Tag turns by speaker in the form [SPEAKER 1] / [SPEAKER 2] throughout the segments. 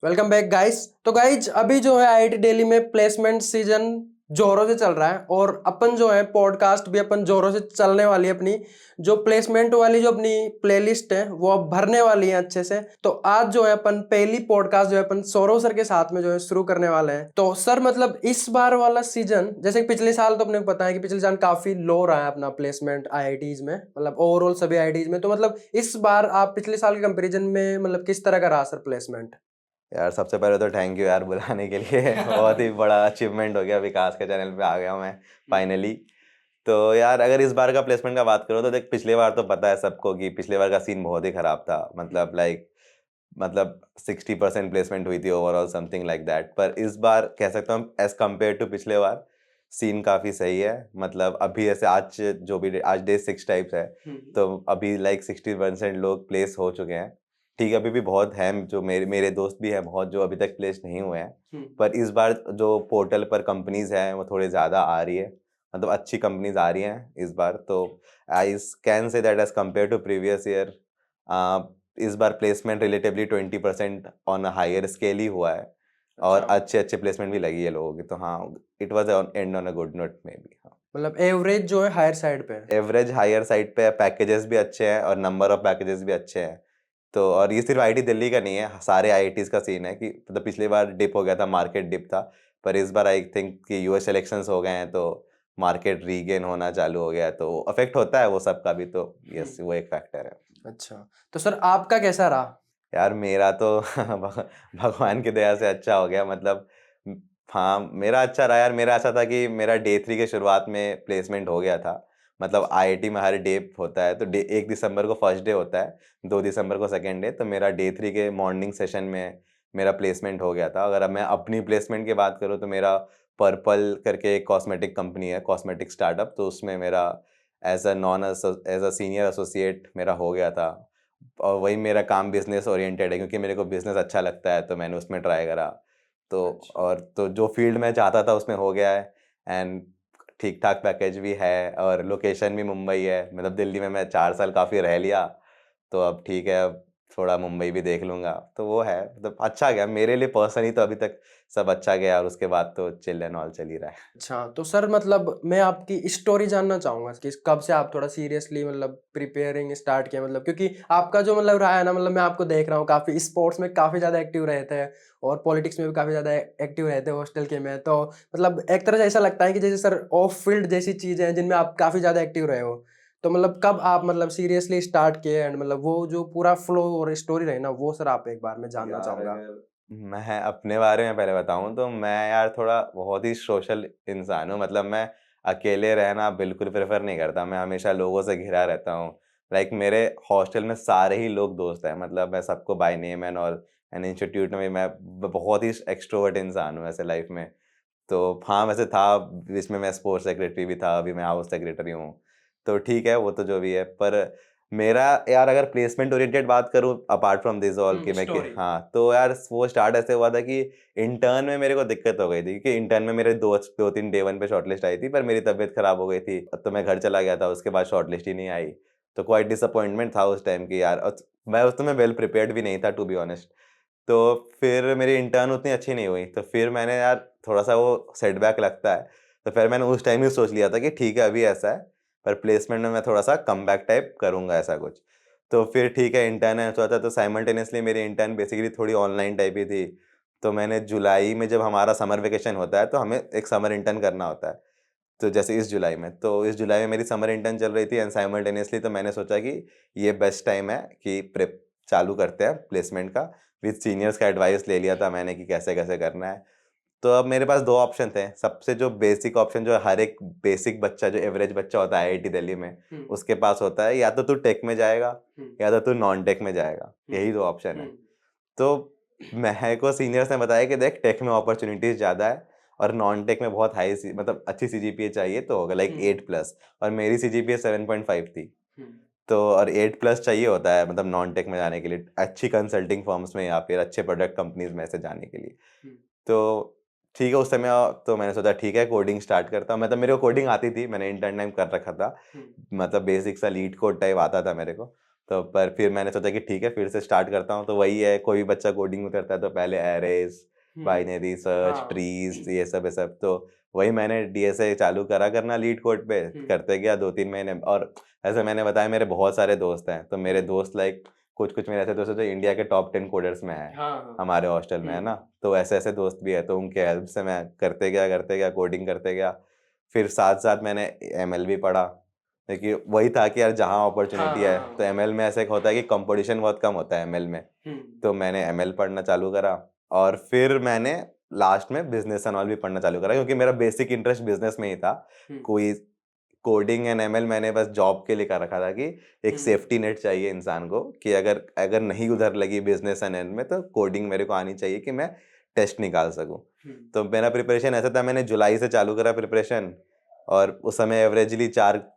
[SPEAKER 1] Welcome back guys. तो guys अभी जो है आईआईटी दिल्ली में प्लेसमेंट सीजन जोरों से चल रहा है और अपन जो है पॉडकास्ट भी अपन जोरों से चलने वाली है। अपनी जो प्लेसमेंट वाली जो अपनी प्लेलिस्ट है वो अब भरने वाली है अच्छे से। तो आज जो है अपन पहली पॉडकास्ट जो है अपन सौरव सर के साथ में जो है शुरू करने वाले हैं। तो सर मतलब इस बार वाला सीजन जैसे कि पिछले साल तो अपने को पता है कि पिछले साल काफी लो रहा है अपना प्लेसमेंट आईआईटीज में, मतलब ओवरऑल सभी आईआईटीज में। तो मतलब इस बार आप पिछले साल के कंपेरिजन में मतलब किस तरह का रहा सर प्लेसमेंट?
[SPEAKER 2] यार सबसे पहले तो थैंक यू यार बुलाने के लिए। बहुत ही बड़ा अचीवमेंट हो गया, विकास के चैनल पे आ गया मैं फाइनली। तो यार अगर इस बार का प्लेसमेंट का बात करो तो देख, पिछले बार तो पता है सबको कि पिछले बार का सीन बहुत ही खराब था। मतलब 60% प्लेसमेंट हुई थी ओवरऑल, समथिंग लाइक दैट। पर इस बार कह सकता हूँ एज कम्पेयर टू पिछले बार सीन काफ़ी सही है। मतलब अभी ऐसे आज जो भी आज डे 6 टाइप्स है, तो अभी लाइक 60% लोग प्लेस हो चुके हैं। ठीक है, अभी भी बहुत हैं जो मेरे मेरे दोस्त भी हैं बहुत जो अभी तक प्लेस नहीं हुए हैं। पर इस बार जो पोर्टल पर कंपनीज हैं वो थोड़े ज़्यादा आ रही है, मतलब अच्छी कंपनीज आ रही हैं इस बार। तो I can say that as compare to previous year इस बार placement relatively 20% on a higher scale ही हुआ है। और अच्छे अच्छे प्लेसमेंट भी लगी है लोगों की। तो हाँ, it was and on a good note may be. हाँ,
[SPEAKER 1] मतलब एवरेज जो है हायर साइड पे है।
[SPEAKER 2] एवरेज हायर साइड पे है, पैकेजेस भी अच्छे हैं और नंबर ऑफ पैकेजेस भी अच्छे हैं। तो और ये सिर्फ आईआईटी दिल्ली का नहीं है, सारे आईआईटीज का सीन है कि मतलब पिछली बार डिप हो गया था, मार्केट डिप था। पर इस बार आई थिंक कि यूएस इलेक्शंस हो गए हैं तो मार्केट रीगेन होना चालू हो गया है, तो अफेक्ट होता है वो सबका भी। तो यस, वो एक फैक्टर है।
[SPEAKER 1] अच्छा, तो सर आपका कैसा रहा?
[SPEAKER 2] यार मेरा तो भगवान की दया से अच्छा हो गया। मतलब हाँ, मेरा अच्छा रहा यार। मेरा ऐसा था कि मेरा डे 3 के शुरुआत में प्लेसमेंट हो गया था। मतलब आईआईटी में हर डे होता है, तो डे 1 दिसंबर को फर्स्ट डे होता है, 2 दिसंबर को सेकेंड डे। तो मेरा डे 3 के मॉर्निंग सेशन में मेरा प्लेसमेंट हो गया था। अगर अब मैं अपनी प्लेसमेंट की बात करूँ तो मेरा पर्पल करके एक कॉस्मेटिक कंपनी है, कॉस्मेटिक स्टार्टअप, तो उसमें मेरा एज अ सीनियर एसोसिएट मेरा हो गया था। और वही मेरा काम बिजनेस ओरिएंटेड है, क्योंकि मेरे को बिजनेस अच्छा लगता है तो मैंने उसमें ट्राई करा। तो
[SPEAKER 1] अच्छा।
[SPEAKER 2] और तो जो फील्ड में चाहता था उसमें हो गया है। एंड ठीक ठाक पैकेज भी है और लोकेशन भी मुंबई है। मतलब दिल्ली में मैं 4 साल काफ़ी रह लिया, तो अब ठीक है, अब थोड़ा मुंबई भी देख लूँगा। तो वो है, मतलब अच्छा गया मेरे लिए पर्सनली। तो अभी तक सब अच्छा गया और उसके बाद तो चिल एंड ऑल चल ही रहा है।
[SPEAKER 1] अच्छा, तो सर मतलब मैं आपकी स्टोरी जानना चाहूंगा कि कब से आप थोड़ा सीरियसली मतलब प्रिपेयरिंग स्टार्ट किया, मतलब क्योंकि आपका जो मतलब रहा है ना, मतलब मैं आपको देख रहा हूँ काफी स्पोर्ट्स में काफी ज्यादा एक्टिव रहते हैं और पॉलिटिक्स में भी काफी ज्यादा एक्टिव रहते हैं हॉस्टल के में। तो मतलब एक तरह से ऐसा लगता है कि जैसे सर ऑफ फील्ड जैसी चीजें हैं जिनमें आप काफी ज्यादा एक्टिव रहे हो। तो मतलब कब आप मतलब सीरियसली स्टार्ट किए एंड मतलब वो जो पूरा फ्लो और स्टोरी रही ना वो सर आप एक बार मैं जानना
[SPEAKER 2] यार
[SPEAKER 1] चाहूंगा।
[SPEAKER 2] अगर मैं अपने बारे में पहले बताऊं तो मैं यार थोड़ा बहुत ही सोशल इंसान हूँ। मतलब मैं अकेले रहना बिल्कुल प्रेफर नहीं करता, मैं हमेशा लोगों से घिरा रहता हूँ। लाइक मेरे हॉस्टल में सारे ही लोग दोस्त हैं, मतलब मैं सबको by name and all. And institute में मैं बहुत ही एक्सट्रोवर्ट इंसान हूँ ऐसे लाइफ में। तो हाँ, वैसे था जिसमें मैं स्पोर्ट्स सेक्रेटरी भी था, अभी मैं हाउस सेक्रेटरी हूँ। तो ठीक है, वो तो जो भी है। पर मेरा यार अगर प्लेसमेंट ओरिएंटेड बात करूँ अपार्ट फ्रॉम दिस ऑल कि मैं कि
[SPEAKER 1] स्टोरी।
[SPEAKER 2] हाँ, तो यार वो स्टार्ट ऐसे हुआ था कि इंटर्न में मेरे को दिक्कत हो गई थी, क्योंकि इंटर्न में मेरे दो तीन डे 1 पे शॉर्टलिस्ट आई थी, पर मेरी तबीयत खराब हो गई थी तो मैं घर चला गया था। उसके बाद शॉर्टलिस्ट ही नहीं आई। तो क्वाइट डिसअपॉइंटमेंट था उस टाइम की यार। और मैं उस समय वेल प्रिपेयर्ड भी नहीं था टू बी ऑनेस्ट। तो फिर मेरी इंटर्न उतनी अच्छी नहीं हुई, तो फिर मैंने यार थोड़ा सा वो सेटबैक लगता है। तो फिर मैंने उस टाइम ही सोच लिया था कि ठीक है अभी ऐसा है, पर प्लेसमेंट में मैं थोड़ा सा कम बैक टाइप करूँगा ऐसा कुछ। तो फिर ठीक है, इंटर्न है सोचा था, तो साइमल्टेनियसली मेरी इंटर्न बेसिकली थोड़ी ऑनलाइन टाइप ही थी। तो मैंने जुलाई में जब हमारा समर वेकेशन होता है तो हमें एक समर इंटर्न करना होता है। तो जैसे इस जुलाई में मेरी समर इंटर्न चल रही थी एंड साइमल्टेनियसली, तो मैंने सोचा कि ये बेस्ट टाइम है कि प्रेप चालू करते हैं प्लेसमेंट का। विद सीनियर्स का एडवाइस ले लिया था मैंने कि कैसे कैसे करना है। तो अब मेरे पास दो ऑप्शन थे। सबसे जो बेसिक ऑप्शन जो हर एक बेसिक बच्चा, जो एवरेज बच्चा होता है आईआईटी दिल्ली में, उसके पास होता है, या तो तू टेक में जाएगा या तो तू नॉन टेक में जाएगा। यही दो ऑप्शन है। तो मेरे को सीनियर्स ने बताया कि देख, टेक में अपॉर्चुनिटीज ज़्यादा है और नॉन टेक में बहुत मतलब अच्छी सीजीपीए चाहिए तो होगा लाइक 8+। और मेरी सीजीपीए 7.5 थी। तो और 8+ चाहिए होता है मतलब नॉन टेक में जाने के लिए, अच्छी कंसल्टिंग फर्म्स में या फिर अच्छे प्रोडक्ट कंपनीज में से जाने के लिए। तो ठीक है, उस समय तो मैंने सोचा ठीक है कोडिंग स्टार्ट करता हूँ। मतलब मेरे को कोडिंग आती थी, मैंने इंटर्न टाइम कर रखा था। मतलब बेसिक सा लीड कोड टाइप आता था मेरे को। तो पर फिर मैंने सोचा कि ठीक है फिर से स्टार्ट करता हूँ। तो वही है, कोई भी बच्चा कोडिंग करता है तो पहले एरेज, बाइनरी सर्च,
[SPEAKER 1] हाँ।
[SPEAKER 2] ट्रीज, ये सब। तो वही मैंने डीएसए चालू करा करना लीड कोड पे, करते गया 2-3 महीने। और ऐसे मैंने बताया मेरे बहुत सारे दोस्त हैं, तो मेरे दोस्त लाइक कुछ मेरे ऐसे दोस्त हैं जो इंडिया के टॉप 10 कोडर्स में है,
[SPEAKER 1] हाँ।
[SPEAKER 2] हमारे हॉस्टल में है ना। तो ऐसे ऐसे दोस्त भी है, तो उनके हेल्प से मैं करते गया कोडिंग करते गया। फिर साथ साथ मैंने एमएल भी पढ़ा, क्योंकि वही था कि यार जहाँ अपॉर्चुनिटी है। तो एमएल में ऐसे होता है कि कंपटीशन बहुत कम होता है एमएल में। तो मैंने एमएल पढ़ना चालू करा, और फिर मैंने लास्ट में बिजनेस एंड ऑल भी पढ़ना चालू करा, क्योंकि मेरा बेसिक इंटरेस्ट बिजनेस में ही था। कोई कोडिंग एंड एमएल मैंने बस जॉब के लिए कर रखा था कि एक सेफ्टी नेट चाहिए इंसान को, कि अगर अगर नहीं उधर लगी बिजनेस एंड एंड में, तो कोडिंग मेरे को आनी चाहिए कि मैं टेस्ट निकाल सकूं। तो मेरा प्रिपरेशन ऐसा था, मैंने जुलाई से चालू करा प्रिपरेशन, और उस समय एवरेजली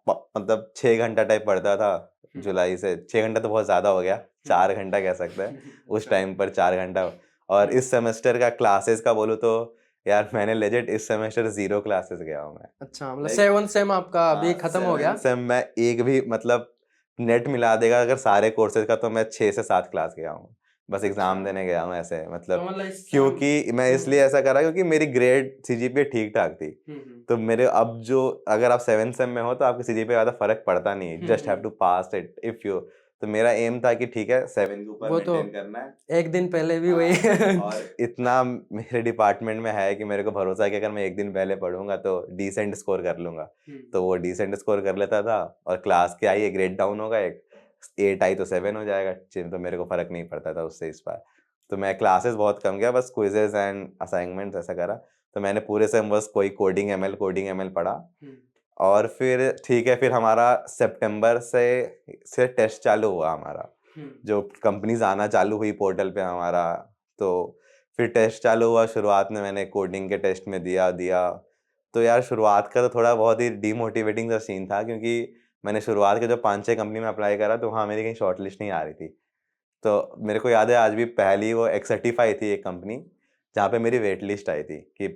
[SPEAKER 2] मतलब 6 घंटा टाइप पढ़ता था। जुलाई से 6 घंटा तो बहुत ज़्यादा हो गया, 4 घंटा कह सकते हैं उस टाइम पर, 4 घंटा। और इस सेमेस्टर का क्लासेस का बोलूँ तो यार मैंने लेजिट इस सेमेस्टर 0 क्लासेस गया हूँ मैं।
[SPEAKER 1] अच्छा, मतलब 7th सेम आपका अभी खत्म हो गया?
[SPEAKER 2] 7 सेम में एक भी मतलब नेट मिला देगा अगर सारे कोर्सेज का, तो मैं 6 से 7 क्लास गया हूँ। बस एग्जाम देने गया हूँ ऐसे,
[SPEAKER 1] तो
[SPEAKER 2] मतलब
[SPEAKER 1] मतलब
[SPEAKER 2] क्योंकि मैं इसलिए ऐसा करा क्योंकि मेरी ग्रेड सीजीपीए ठीक ठाक थी। तो मेरे अब जो अगर आप 7 सेम में हो तो आपके सीजीपीए ज़्यादा फर्क पड़ता नहीं है, just have to pass it if you. तो मेरा एम था कि ठीक है 7 के ऊपर
[SPEAKER 1] वो तो
[SPEAKER 2] मेंटेन करना है।
[SPEAKER 1] एक दिन पहले भी वही
[SPEAKER 2] और इतना मेरे डिपार्टमेंट में है कि मेरे को भरोसा है कि अगर मैं एक दिन पहले पढ़ूंगा तो डिसेंट स्कोर कर लूंगा। तो वो डिसेंट स्कोर कर लेता था, और क्लास के आई एक ग्रेड डाउन होगा, एक 8 आई तो 7 हो जाएगा, तो मेरे को फर्क नहीं पड़ता था उससे इस बार। तो मैं क्लासेस बहुत कम गया, बस क्विजेज एंड असाइनमेंट्स ऐसा करा। तो मैंने पूरे सेम बस कोई कोडिंग एमएल पढ़ा। और फिर ठीक है, फिर हमारा सितंबर से टेस्ट चालू हुआ हमारा, जो कंपनीज आना चालू हुई पोर्टल पे हमारा। तो फिर टेस्ट चालू हुआ, शुरुआत में मैंने कोडिंग के टेस्ट में दिया। तो यार शुरुआत का तो थोड़ा बहुत ही डीमोटिवेटिंग सा सीन था, क्योंकि मैंने शुरुआत के जो 5-6 कंपनी में अप्लाई करा, तो वहाँ मेरी कहीं शॉर्ट लिस्ट नहीं आ रही थी। तो मेरे को याद है आज भी, पहली वो एक्सर्टिफाई थी एक कंपनी, जहाँ पे मेरी वेट लिस्ट आई थी कि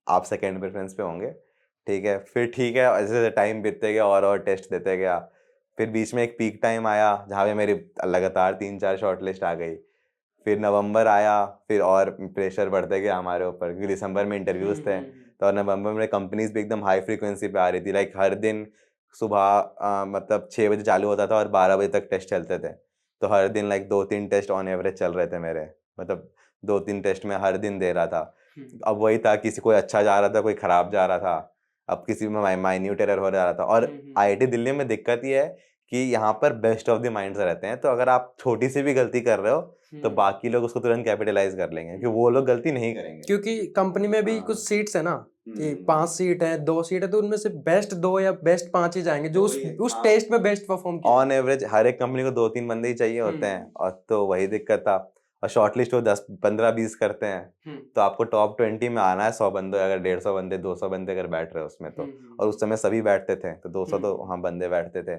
[SPEAKER 2] आप सेकेंड प्रेफरेंस पे होंगे। ठीक है, फिर ठीक है, ऐसे जैसे टाइम बीतते गया और टेस्ट देते गया। फिर बीच में एक पीक टाइम आया जहाँ पे मेरी लगातार 3-4 शॉर्ट लिस्ट आ गई। फिर नवंबर आया, फिर और प्रेशर बढ़ते गया हमारे ऊपर, क्योंकि दिसंबर में इंटरव्यूज़ थे। तो और नवंबर में कंपनीज भी एकदम हाई फ्रीक्वेंसी पे आ रही थी, लाइक हर दिन सुबह मतलब 6 बजे चालू होता था और 12 बजे तक टेस्ट चलते थे। तो हर दिन लाइक 2-3 टेस्ट ऑन एवरेज चल रहे थे मेरे, मतलब 2-3 टेस्ट मैं हर दिन दे रहा था। अब वही था, किसी कोई अच्छा जा रहा था, कोई ख़राब जा रहा था, अब किसी में माइन्यूट एरर हो जा रहा था। और आईआईटी दिल्ली में दिक्कत ये है कि यहाँ पर बेस्ट ऑफ द माइंड्स रहते हैं, तो अगर आप छोटी सी भी गलती कर रहे हो तो बाकी लोग उसको तुरंत कैपिटलाइज कर लेंगे, क्योंकि वो लोग गलती नहीं करेंगे।
[SPEAKER 1] क्योंकि कंपनी में भी कुछ सीट्स है ना, कि 5 सीट है, 2 सीट है, तो उनमें से बेस्ट 2 या बेस्ट 5 ही जाएंगे जो उस टेस्ट में बेस्ट परफॉर्म किया।
[SPEAKER 2] ऑन एवरेज हर एक कंपनी को 2-3 बंदे ही चाहिए होते हैं, और तो वही दिक्कत था। और शॉर्टलिस्ट वो 10-15-20 करते हैं, तो आपको टॉप 20 में आना है 100 बंदे, अगर 150 बंदे 200 बंदे अगर बैठ रहे हो उसमें तो। और उस समय सभी बैठते थे, तो 200 तो वहाँ बंदे बैठते थे।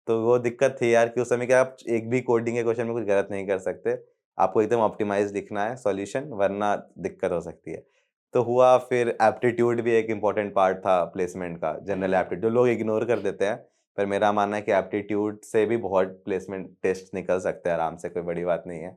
[SPEAKER 2] तो वो दिक्कत थी यार कि उस समय क्या आप एक भी कोडिंग के क्वेश्चन में कुछ गलत नहीं कर सकते, आपको एकदम ऑप्टिमाइज लिखना है सॉल्यूशन, वरना दिक्कत हो सकती है। तो हुआ, फिर एप्टीट्यूड भी एक इम्पॉर्टेंट पार्ट था प्लेसमेंट का, जनरल एप्टीट्यूड लोग इग्नोर कर देते हैं, पर मेरा मानना है कि एप्टीट्यूड से भी बहुत प्लेसमेंट टेस्ट निकल सकते हैं आराम से, कोई बड़ी बात नहीं है।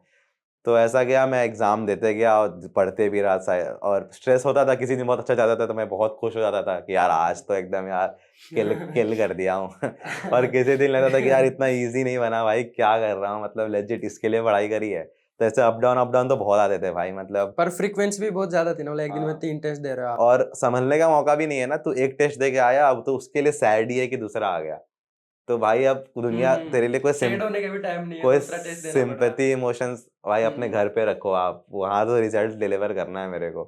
[SPEAKER 2] तो ऐसा गया, मैं एग्ज़ाम देते गया और पढ़ते भी रहा और स्ट्रेस होता था, किसी दिन बहुत अच्छा जाता था तो मैं बहुत खुश हो जाता था कि यार आज तो एकदम यार किल कर दिया हूँ और किसी दिन लगता था कि यार इतना इजी नहीं बना भाई, क्या कर रहा हूँ, मतलब लेजिट इसके लिए पढ़ाई करी है। तो ऐसे अप डाउन तो बहुत आते थे भाई, मतलब
[SPEAKER 1] पर फ्रीक्वेंसी भी बहुत ज्यादा थी ना, मतलब एक दिन में 3 टेस्ट दे रहे हो आप।
[SPEAKER 2] और संभलने का मौका भी नहीं है ना, तू एक टेस्ट दे के आया, अब तो उसके लिए सैड ही है कि दूसरा आ गया। तो भाई अब दुनिया तेरे लिए
[SPEAKER 1] सेट होने का भी टाइम नहीं है,
[SPEAKER 2] कोई
[SPEAKER 1] दूसरा टेस्ट देना पड़ रहा है।
[SPEAKER 2] सिंपैथी इमोशंस भाई अपने घर पे रखो आप, वहां तो रिजल्ट डिलीवर करना है मेरे को।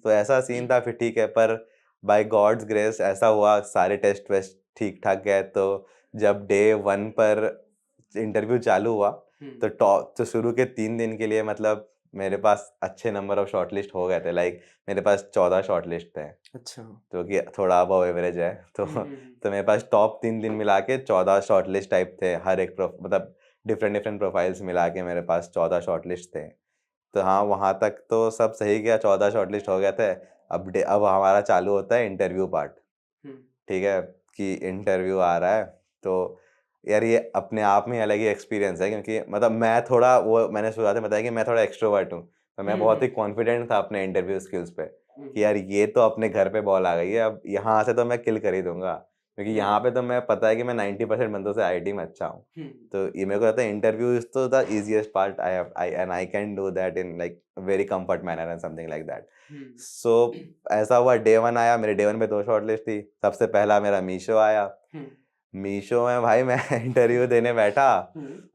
[SPEAKER 2] तो ऐसा सीन था, फिर ठीक है, पर बाय गॉड्स ग्रेस ऐसा हुआ, सारे टेस्ट वेस्ट ठीक ठाक गए। तो जब डे 1 पर इंटरव्यू चालू हुआ, तो टॉप तो शुरू के 3 दिन के लिए मतलब मेरे पास अच्छे नंबर ऑफ शॉर्टलिस्ट हो गए थे, लाइक मेरे पास 14 शॉर्टलिस्ट थे,
[SPEAKER 1] अच्छा।
[SPEAKER 2] जो कि थोड़ा अबव एवरेज है। तो मेरे पास टॉप 3 दिन मिला के 14 शॉर्टलिस्ट टाइप थे, हर एक मतलब डिफरेंट प्रोफाइल्स मिला के मेरे पास 14 शॉर्टलिस्ट थे। तो हाँ, वहाँ तक तो सब सही गया, 14 शॉर्टलिस्ट हो गए थे। अब हमारा चालू होता है इंटरव्यू पार्ट। ठीक है, कि इंटरव्यू आ रहा है, तो यार ये अपने आप में अलग ही एक्सपीरियंस है, क्योंकि मतलब मैं थोड़ा, वो मैंने शुरुआत में बताया कि मैं थोड़ा एक्सट्रोवर्ट हूँ, तो मैं बहुत ही कॉन्फिडेंट था अपने इंटरव्यू स्किल्स पे कि यार ये तो अपने घर पे बॉल आ गई है, अब यहाँ से तो मैं किल कर ही दूंगा, क्योंकि यहाँ पे तो मैं पता है कि मैं 90% बंदों से आईआईटी में अच्छा हूँ। तो ये मेरे को लगता है इंटरव्यू इज तो the easiest part, I can do that in like very comfort manner and something like that. So ऐसा हुआ, डे 1 आया, मेरे डे 1 पे 2 शॉर्टलिस्ट थी। सबसे पहला मेरा मीशो आया। मीशो में भाई मैं इंटरव्यू देने बैठा,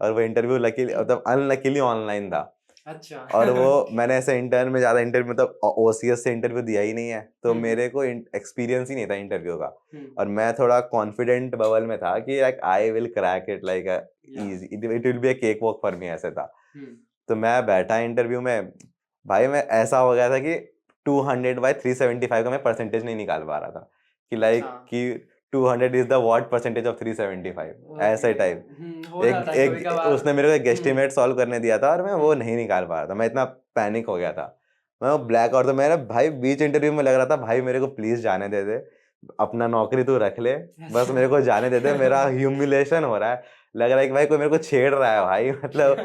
[SPEAKER 2] और वो इंटरव्यू लकीली मतलब अनलकीली ऑनलाइन था।
[SPEAKER 1] अच्छा।
[SPEAKER 2] और वो मैंने ऐसे इंटर्न में ज़्यादा इंटरव्यू मतलब ओसीएस से इंटरव्यू दिया ही नहीं है, तो मेरे को एक्सपीरियंस ही नहीं था इंटरव्यू का। और मैं थोड़ा कॉन्फिडेंट बबल में था कि like I will crack it, like easy, it will be a cake walk for me, ऐसे था। तो मैं बैठा इंटरव्यू में, भाई मैं ऐसा हो गया था कि 200/375 का मैं परसेंटेज नहीं निकाल पा रहा था, कि लाइक कि 200 is the what percentage of 375, ऐसे टाइप।
[SPEAKER 1] हो
[SPEAKER 2] एक
[SPEAKER 1] जाता है कभी
[SPEAKER 2] एक
[SPEAKER 1] कभार।
[SPEAKER 2] उसने मेरे को एक एस्टिमेट सॉल्व करने दिया था, और मैं वो नहीं निकाल पा रहा था, मैं इतना पैनिक हो गया था। मैं वो ब्लैक आउट, तो मेरा भाई बीच इंटरव्यू में लग रहा था भाई मेरे को प्लीज जाने दे दे, अपना नौकरी तू रख ले, बस मेरे को जाने दे दे, मेरा ह्यूमिलेशन हो रहा है, लग रहा है कि भाई कोई मेरे को छेड़ रहा है भाई, मतलब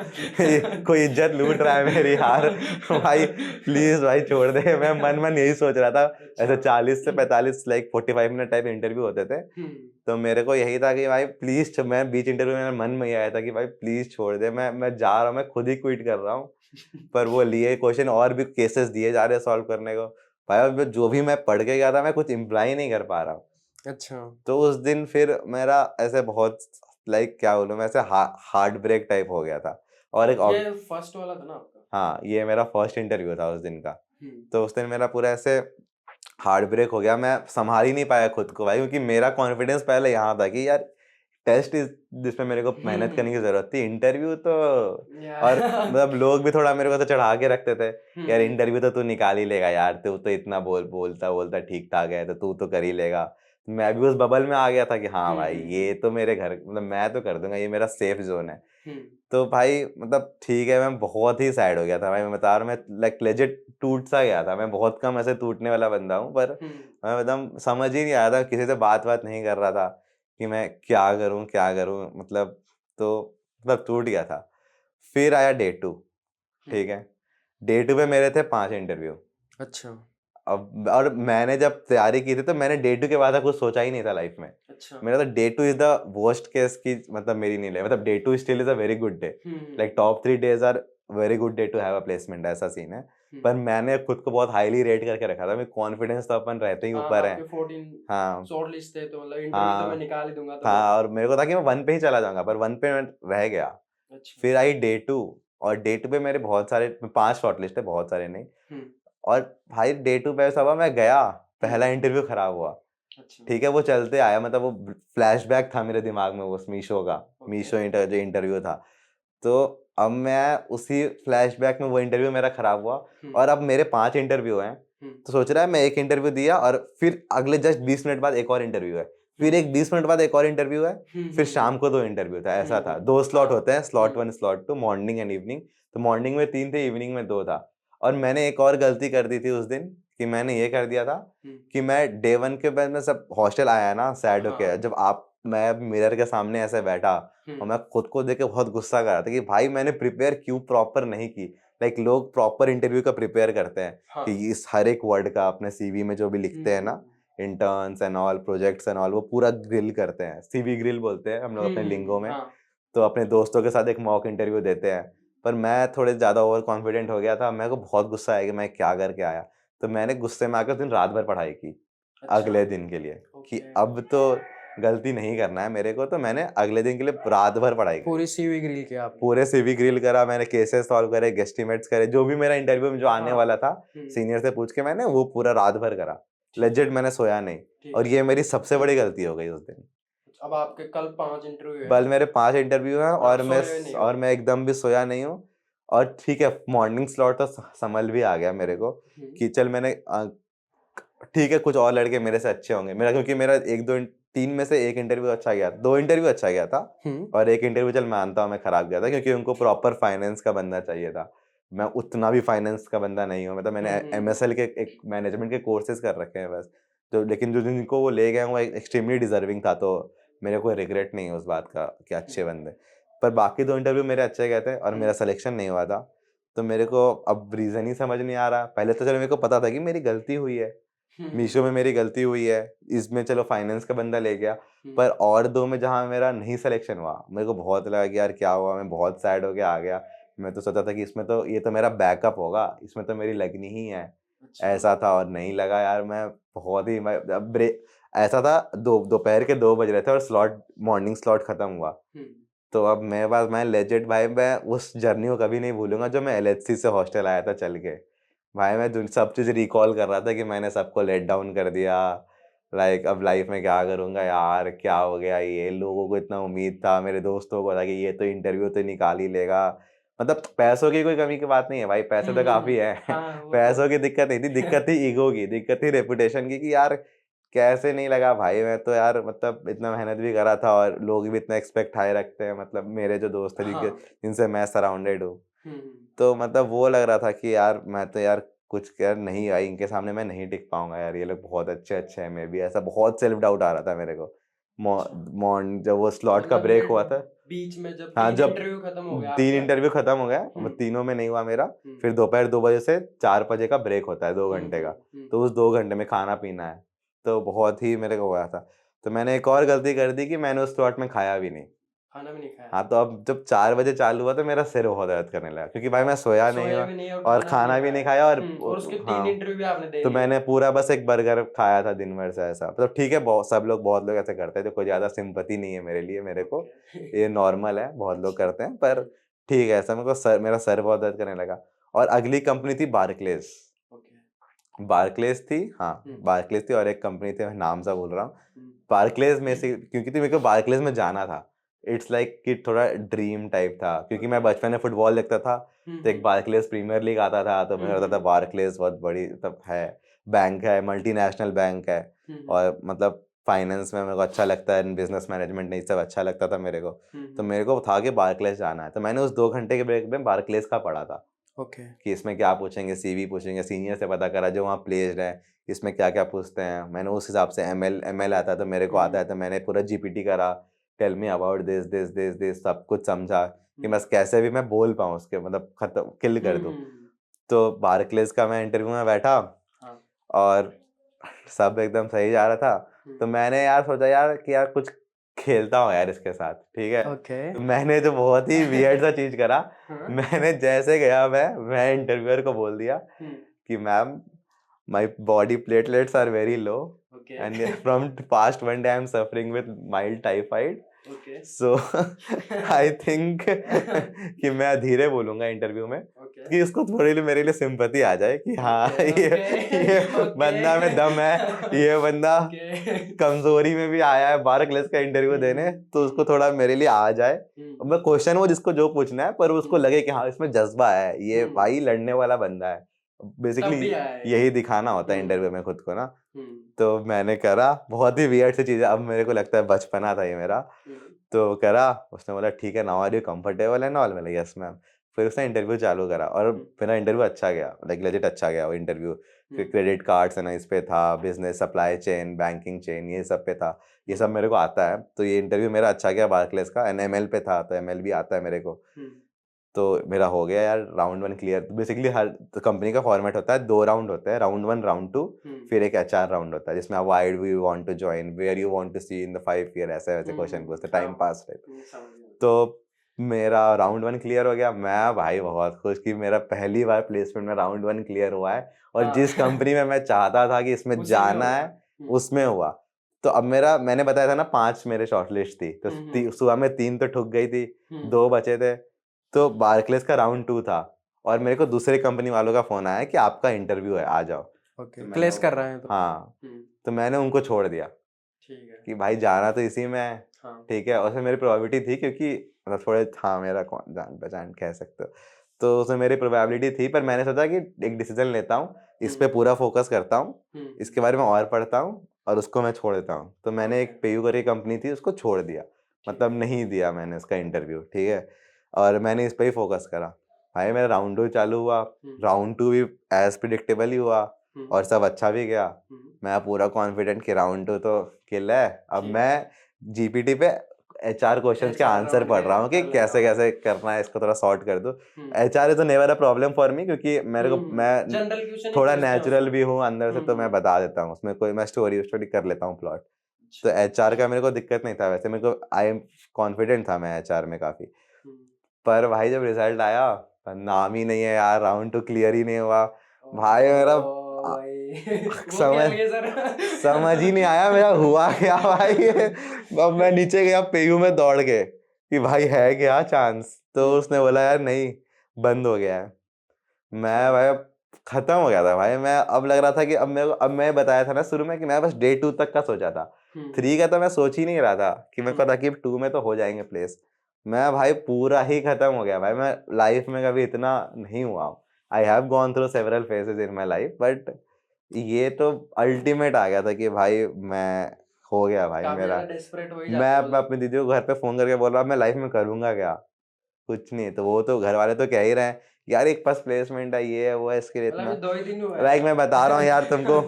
[SPEAKER 2] कोई इज्जत लूट रहा है मेरी यार, भाई प्लीज भाई छोड़ दे। मैं मन यही सोच रहा था। ऐसे 40 से 45 लाइक 45 मिनट टाइप इंटरव्यू होते थे, तो मेरे को यही था कि भाई प्लीज, मैं बीच इंटरव्यू में मन में ये आया था कि भाई प्लीज छोड़ दे, मैं जा रहा हूँ, मैं खुद ही क्विट कर रहा हूँ। पर वो लिए क्वेश्चन और भी केसेस दिए जा रहे सॉल्व करने को, भाई अब जो भी मैं पढ़ के गया था मैं कुछ इम्प्लाई नहीं कर पा रहा हूँ।
[SPEAKER 1] अच्छा।
[SPEAKER 2] तो उस दिन फिर मेरा ऐसे बहुत लाइक क्या बोलूँ मैं, ऐसे हार्ट ब्रेक टाइप हो गया था। और एक
[SPEAKER 1] ये फर्स्ट वाला था ना आपका?
[SPEAKER 2] हाँ, ये मेरा फर्स्ट इंटरव्यू था उस दिन का। तो उस दिन मेरा पूरा ऐसे हार्ट ब्रेक हो गया, मैं संभाल ही नहीं पाया खुद को भाई, क्योंकि मेरा कॉन्फिडेंस पहले यहाँ था कि यार टेस्ट इज जिसमें मेरे को मेहनत करने की जरूरत थी, इंटरव्यू तो और मतलब लोग भी थोड़ा मेरे को तो चढ़ा के रखते थे, यार इंटरव्यू तो तू निकाल ही लेगा यार, तू तो इतना बोलता ठीक ठाक है, तो तू तो कर ही लेगा। मैं भी उस बबल में आ गया था कि हाँ भाई ये तो मेरे घर मतलब मैं तो कर दूंगा, ये मेरा सेफ जोन है। तो भाई मतलब ठीक है, मैं बहुत ही सैड हो गया था भाई, मैं बता रहा हूँ, मैं लाइक लेजिट टूट सा गया था। मैं बहुत कम ऐसे टूटने वाला बंदा हूँ, पर मैं एकदम समझ ही नहीं आया था, किसी से बात नहीं कर रहा था कि मैं क्या करूँ मतलब। तो मतलब टूट गया था। फिर आया डे 2, ठीक है। डे 2 पे मेरे थे 5 इंटरव्यू।
[SPEAKER 1] अच्छा।
[SPEAKER 2] अब और मैंने जब तैयारी की थी तो मैंने डे 2 के बाद कुछ सोचा ही नहीं था लाइफ में।
[SPEAKER 1] अच्छा।
[SPEAKER 2] मेरा तो day 2 is the worst case की मतलब मेरी नहीं ले, मतलब day 2 still is a very good day, like top 3 days are very good day to have a placement, ऐसा सीन है। पर मैंने खुद को बहुत हाईली रेट करके रखा था, मेरे कॉन्फिडेंस तो अपन रहते ही ऊपर है।
[SPEAKER 1] आपके 14
[SPEAKER 2] हाँ
[SPEAKER 1] शॉर्टलिस्ट थे, तो मतलब इंटरव्यू तो मैं
[SPEAKER 2] हाँ
[SPEAKER 1] निकाल ही दूंगा, तो
[SPEAKER 2] हाँ, और मेरे को था कि मैं 1 पे ही चला जाऊंगा, पर 1 पे मैं रह गया।
[SPEAKER 1] अच्छा।
[SPEAKER 2] फिर आई डे 2, और डे 2 पे मेरे बहुत सारे 5 शॉर्टलिस्ट है, बहुत सारे नहीं। और भाई डे 2 पे ऐसा हुआ, मैं गया, पहला इंटरव्यू खराब हुआ।
[SPEAKER 1] अच्छा।
[SPEAKER 2] ठीक है, वो चलते आया, मतलब वो फ्लैशबैक था मेरे दिमाग में, वो मीशो का, मीशो जो इंटरव्यू था। तो अब मैं उसी फ्लैशबैक में, वो इंटरव्यू मेरा खराब हुआ, और अब मेरे 5 इंटरव्यू हैं। तो सोच रहा है, मैं एक इंटरव्यू दिया और फिर अगले जस्ट 20 मिनट बाद एक और इंटरव्यू है, फिर एक 20 मिनट बाद एक और इंटरव्यू है, फिर शाम को 2 इंटरव्यू था, ऐसा था। 2 स्लॉट होते हैं, slot 1 slot 2, morning and evening. तो मॉर्निंग में 3 थे, इवनिंग में 2 था। और मैंने एक और गलती कर दी थी उस दिन, कि मैंने ये कर दिया था कि मैं डे 1 के बाद में सब हॉस्टल आया ना सैड होके, जब आप मैं मिरर के सामने ऐसे बैठा, और मैं खुद को देख के बहुत गुस्सा कर रहा था कि भाई मैंने प्रिपेयर क्यों प्रॉपर नहीं की। लाइक लोग प्रॉपर इंटरव्यू का प्रिपेयर करते हैं कि इस हर एक वर्ड का अपने सीवी में जो भी लिखते हैं ना, interns and all, projects and all, वो पूरा ग्रिल करते हैं, सीवी ग्रिल बोलते हैं हम लोग अपने लिंगो में। तो अपने दोस्तों के साथ एक मॉक इंटरव्यू देते हैं। पर मैं थोड़े ज़्यादा ओवर कॉन्फिडेंट हो गया था, मेरे को बहुत गुस्सा आया कि मैं क्या करके आया। तो मैंने गुस्से में आकर उस दिन रात भर पढ़ाई की अगले दिन के लिए, कि अब तो गलती नहीं करना है मेरे को। तो मैंने अगले दिन के लिए रात भर पढ़ाई करी,
[SPEAKER 1] पूरी सीवी ग्रिल किया आपने?
[SPEAKER 2] पूरे सीवी ग्रिल करा मैंने, केसेस सॉल्व करे, गेस्टिमेट्स करे, जो भी मेरा इंटरव्यू में जो आने वाला था सीनियर से पूछ के मैंने वो पूरा रात भर करा। लेजिट मैंने सोया नहीं, और ये मेरी सबसे बड़ी गलती हो गई उस दिन।
[SPEAKER 1] अब आपके कल 5 इंटरव्यू है?
[SPEAKER 2] बल मेरे 5 इंटरव्यू हैं,
[SPEAKER 1] और सोए नहीं हो?
[SPEAKER 2] और मैं एकदम भी सोया नहीं हूँ। और ठीक है, मॉर्निंग स्लॉट तो संभल भी आ गया मेरे को, कि चल मैंने ठीक है, कुछ और लड़के मेरे से अच्छे होंगे, मेरा क्योंकि मेरा 3 में से एक इंटरव्यू अच्छा गया, 2 इंटरव्यू अच्छा गया था, और एक इंटरव्यू चल मानता हूँ मैं खराब गया था, क्योंकि उनको प्रॉपर फाइनेंस का बंदा चाहिए था। मैं उतना भी फाइनेंस का बंदा नहीं हूँ, मतलब मैंने एमएसएल के एक मैनेजमेंट के कोर्सेज कर रखे हैं बस। तो लेकिन जो जिनको वो ले गए वो एक्सट्रीमली डिजर्विंग था, तो मेरे को रिग्रेट नहीं है उस बात का कि अच्छे बंदे। पर बाकी 2 इंटरव्यू मेरे अच्छे गए थे और मेरा सिलेक्शन नहीं हुआ था। तो मेरे को अब रीज़न ही समझ नहीं आ रहा। पहले तो चलो मेरे को पता था कि मेरी गलती हुई है, मीशो में मेरी गलती हुई है, इसमें चलो फाइनेंस का बंदा ले गया। पर और 2 में जहाँ मेरा नहीं सिलेक्शन हुआ, मेरे को बहुत लगा कि यार क्या हुआ, मैं बहुत सैड होके आ गया। मैं तो सोचा था कि इसमें तो ये तो मेरा बैकअप होगा, इसमें तो मेरी लगनी ही है। ऐसा था और नहीं लगा यार। मैं बहुत ही मैं अब ऐसा था दोपहर के 2 बज रहे थे और मॉर्निंग स्लॉट खत्म हुआ। तो अब मेरे पास मैं लेजिट भाई मैं उस जर्नी को कभी नहीं भूलूँगा जो मैं एलएचसी से हॉस्टल आया था चल के। भाई मैं सब चीज़ रिकॉल कर रहा था कि मैंने सबको लेट डाउन कर दिया। लाइक अब लाइफ में क्या करूँगा यार, क्या हो गया ये, लोगों को इतना उम्मीद था, मेरे दोस्तों को था कि ये तो इंटरव्यू तो निकाल ही लेगा। मतलब पैसों की कोई कमी की बात नहीं है भाई, पैसे तो काफ़ी है। पैसों की दिक्कत नहीं थी, दिक्कत थी ईगो की, दिक्कत थी रेपुटेशन की कि यार कैसे नहीं लगा भाई। मैं तो यार मतलब इतना मेहनत भी करा था और लोग भी इतना एक्सपेक्ट हाई रखते हैं, मतलब मेरे जो दोस्त हैं जिनसे मैं सराउंडेड हूँ। तो मतलब वो लग रहा था कि यार मैं तो यार कुछ यार नहीं भाई, इनके सामने मैं नहीं टिक पाऊंगा यार, ये लोग बहुत अच्छे हैं। मैं भी ऐसा बहुत सेल्फ डाउट आ रहा था मेरे को। मॉर्न जब वो स्लॉट का ब्रेक हुआ था,
[SPEAKER 1] बीच में जब
[SPEAKER 2] हाँ
[SPEAKER 1] 3
[SPEAKER 2] जब
[SPEAKER 1] इंटरव्यू खत्म हो गया
[SPEAKER 2] 3
[SPEAKER 1] आपका।
[SPEAKER 2] इंटरव्यू खत्म हो गया, वो तीनों में नहीं हुआ मेरा। फिर
[SPEAKER 1] हम्म,
[SPEAKER 2] दोपहर 2 बजे से 4 बजे का ब्रेक होता है 2 घंटे का।
[SPEAKER 1] हम्म,
[SPEAKER 2] तो उस 2 घंटे में खाना पीना है, तो बहुत ही मेरे को हुआ था। तो मैंने एक और गलती कर दी कि मैंने उस स्लॉट में खाया भी नहीं।
[SPEAKER 1] खाना भी नहीं खाया।
[SPEAKER 2] हाँ, तो अब जब 4 बजे चालू हुआ तो मेरा सिर बहुत दर्द करने लगा क्योंकि भाई मैं सोया नहीं
[SPEAKER 1] सोए
[SPEAKER 2] हूँ
[SPEAKER 1] भी नहीं
[SPEAKER 2] और खाना भी नहीं खाया।
[SPEAKER 1] और उसके 3
[SPEAKER 2] हाँ,
[SPEAKER 1] इंटरव्यू भी आपने दे
[SPEAKER 2] तो
[SPEAKER 1] लिए।
[SPEAKER 2] मैंने पूरा बस एक बर्गर खाया था दिन भर से ऐसा। मतलब ठीक है, बहुत लोग ऐसे करते हैं, तो कोई ज़्यादा सिंपैथी नहीं है मेरे लिए, मेरे को ये नॉर्मल है, बहुत लोग करते हैं। पर ठीक है, ऐसा मेरा सर बहुत दर्द करने लगा। और अगली कंपनी थी बार्कलेज। बार्कलेज थी, हाँ, बार्कलेज थी और एक कंपनी थी, मैं नाम सा बोल रहा हूँ। बार्कलेज में से क्योंकि मेरे को बार्कलेज में जाना था। इट्स लाइक कि थोड़ा ड्रीम टाइप था क्योंकि मैं बचपन में फुटबॉल देखता था। तो एक बार्कलेज प्रीमियर लीग आता था, तो मैं लगता था बार्कलेज बहुत बड़ी मतलब है, बैंक है, मल्टीनेशनल बैंक है। और मतलब फाइनेंस में मेरे को अच्छा लगता है, बिजनेस मैनेजमेंट नहीं सब अच्छा लगता था मेरे को। तो मेरे को था कि बार्कलेज जाना है, तो मैंने उस 2 घंटे के ब्रेक में बार्कलेज का पढ़ा था
[SPEAKER 1] ओके।
[SPEAKER 2] कि इसमें क्या पूछेंगे, सीवी पूछेंगे, सीनियर से पता करा जो वहाँ प्लेस्ड है, इसमें क्या क्या पूछते हैं। मैंने उस हिसाब से एमएल आता है तो मेरे को आता है, तो मैंने पूरा जीपीटी करा, tell me about this this this this, सब कुछ समझा कि बस कैसे भी मैं बोल पाऊँ उसके, मतलब खत्म किल कर दूँ। तो बार्कलेज का मैं इंटरव्यू में बैठा और सब एकदम सही जा रहा था। तो मैंने यार सोचा यार कि यार कुछ खेलता हूँ यार इसके साथ, ठीक है।
[SPEAKER 1] ओके।
[SPEAKER 2] तो मैंने जो बहुत ही वियर्ड सा चीज करा, मैंने जैसे गया मैं इंटरव्यूअर को बोल दिया कि ma'am my body platelets are very low and from past 1 day I am suffering with mild typhoid. So I think कि मैं धीरे बोलूंगा इंटरव्यू में कि उसको थोड़ी मेरे लिए सिंपैथी आ जाए कि हाँ ये बंदा में दम है, ये बंदा कमजोरी में भी आया है बार्कलेज का इंटरव्यू देने, तो उसको थोड़ा मेरे लिए आ जाए। मैं क्वेश्चन वो जिसको जो पूछना है, पर उसको लगे कि हाँ इसमें जज्बा है, ये भाई लड़ने वाला बंदा है। बेसिकली यही दिखाना होता है इंटरव्यू में खुद को ना। तो मैंने करा, बहुत ही वियर्ड सी चीज़ है, अब मेरे को लगता है बचपना था ये मेरा। तो करा, उसने बोला ठीक है, now are you comfortable and all. मैंने यस मैम। फिर उसने इंटरव्यू चालू करा और मेरा इंटरव्यू अच्छा गया, लाइक लेजिट अच्छा गया वो इंटरव्यू। फिर क्रेडिट कार्ड्स है ना, इस पे था, business, supply chain, banking chain, ये सब पे था। ये सब मेरे को आता है, तो ये इंटरव्यू मेरा अच्छा गया बार्कलेज का। एंड एमएल पे था, तो एमएल भी आता है मेरे को। तो मेरा हो गया यार राउंड 1 क्लियर। बेसिकली हर कंपनी का फॉर्मेट होता है, 2 राउंड होते हैं, राउंड 1 राउंड 2, फिर एक एचआर राउंड होता है जिसमें आप why do you want to join, where you want to see in the 5 year, ऐसे वैसे क्वेश्चन पूछते, टाइम पास टाइप। तो मेरा राउंड 1 क्लियर हो गया। मैं भाई बहुत खुश कि मेरा पहली बार प्लेसमेंट में राउंड 1 क्लियर हुआ है और जिस कंपनी में मैं चाहता था कि इसमें जाना है उसमें हुआ। तो अब मैंने बताया था ना 5 मेरे शॉर्टलिस्ट थी, तो सुबह में 3 तो ठुक गई थी, 2 बचे थे। तो बार्कलेज का राउंड 2 था और मेरे को दूसरे कंपनी वालों का फोन आया कि आपका इंटरव्यू है, आ जाओ।
[SPEAKER 1] ओके, प्लेस कर रहे हैं तो।
[SPEAKER 2] हाँ, तो मैंने उनको छोड़ दिया, ठीक है, कि भाई जाना तो इसी में है। ठीक है, उसमें मेरी प्रोबेबिलिटी थी क्योंकि मतलब थोड़े था, मेरा कौन जान पहचान कह सकते हो, तो उसमें मेरी प्रोबेबिलिटी थी। पर मैंने सोचा कि एक डिसीजन लेता हूँ, इस पे पूरा फोकस करता हूँ, इसके बारे में और पढ़ता हूँ और उसको मैं छोड़ देता हूँ। तो मैंने एक पेयू करके कंपनी थी, उसको छोड़ दिया, मतलब नहीं दिया मैंने उसका इंटरव्यू, ठीक है, और मैंने इस पे ही फोकस करा। भाई मेरा राउंड 2 चालू हुआ, राउंड 2 भी एज प्रिडिक्टेबल ही हुआ और सब अच्छा भी गया। मैं पूरा कॉन्फिडेंट कि राउंड 2 तो किल है। अब मैं जीपीटी पे एचआर क्वेश्चंस के
[SPEAKER 1] HR
[SPEAKER 2] आंसर
[SPEAKER 1] राउंड
[SPEAKER 2] पढ़
[SPEAKER 1] के
[SPEAKER 2] रहा हूँ कि
[SPEAKER 1] कर ले रहा
[SPEAKER 2] कैसे
[SPEAKER 1] हूँ।
[SPEAKER 2] कैसे करना है, इसको थोड़ा सॉर्ट कर दो।
[SPEAKER 1] Hmm
[SPEAKER 2] HR is never a problem for me, क्योंकि मैं
[SPEAKER 1] जनरल क्वेश्चन ही
[SPEAKER 2] थोड़ा
[SPEAKER 1] पूछते हैं
[SPEAKER 2] नेचुरल
[SPEAKER 1] उसमें।
[SPEAKER 2] भी हूँ अंदर से, तो मैं
[SPEAKER 1] हम्म।
[SPEAKER 2] बता देता हूँ उसमें, कोई मैं स्टोरी स्टोरी कर लेता हूँ प्लॉट। तो
[SPEAKER 1] अच्छा।
[SPEAKER 2] एचआर का मेरे को दिक्कत नहीं था, वैसे मेरे को आई एम कॉन्फिडेंट था मैं एचआर में काफ़ी।
[SPEAKER 1] हम्म।
[SPEAKER 2] पर भाई जब रिजल्ट आया, पर नाम ही नहीं है यार, राउंड टू क्लियर ही नहीं हुआ भाई मेरा।
[SPEAKER 1] ओ भाई वो क्या
[SPEAKER 2] समझ
[SPEAKER 1] लिए सर?
[SPEAKER 2] समझ ही नहीं आया मेरा हुआ क्या भाई। अब मैं नीचे गया पेयू में दौड़ के कि भाई है क्या चांस, तो उसने बोला यार नहीं, बंद हो गया है। मैं भाई अब खत्म हो गया था भाई, मैं अब लग रहा था कि अब मैं बताया था ना शुरू में कि मैं बस डे 2 तक का सोचा था, 3 का तो मैं सोच ही नहीं रहा था कि मेरे को था कि 2 में तो हो जाएंगे प्लेस। मैं भाई पूरा ही खत्म हो गया भाई, मैं लाइफ में कभी इतना नहीं हुआ। I have gone through several phases in my life, but ये तो अल्टीमेट आ गया था कि भाई मैं हो गया भाई
[SPEAKER 1] काफी
[SPEAKER 2] मेरा।
[SPEAKER 1] ज्यादा डेस्परेट हो ही
[SPEAKER 2] मैं
[SPEAKER 1] जाते हो
[SPEAKER 2] मैं अपनी दीदी को घर पे फोन करके बोल रहा मैं लाइफ में करूंगा क्या, कुछ नहीं। तो वो तो घर वाले तो कह ही रहे हैं यार एक पास प्लेसमेंट है, ये है वो है, इसके लिए
[SPEAKER 1] मतलब
[SPEAKER 2] इतना।
[SPEAKER 1] अभी 2 ही दिन हुआ
[SPEAKER 2] लाइक
[SPEAKER 1] है।
[SPEAKER 2] मैं बता रहा हूँ यार तुमको।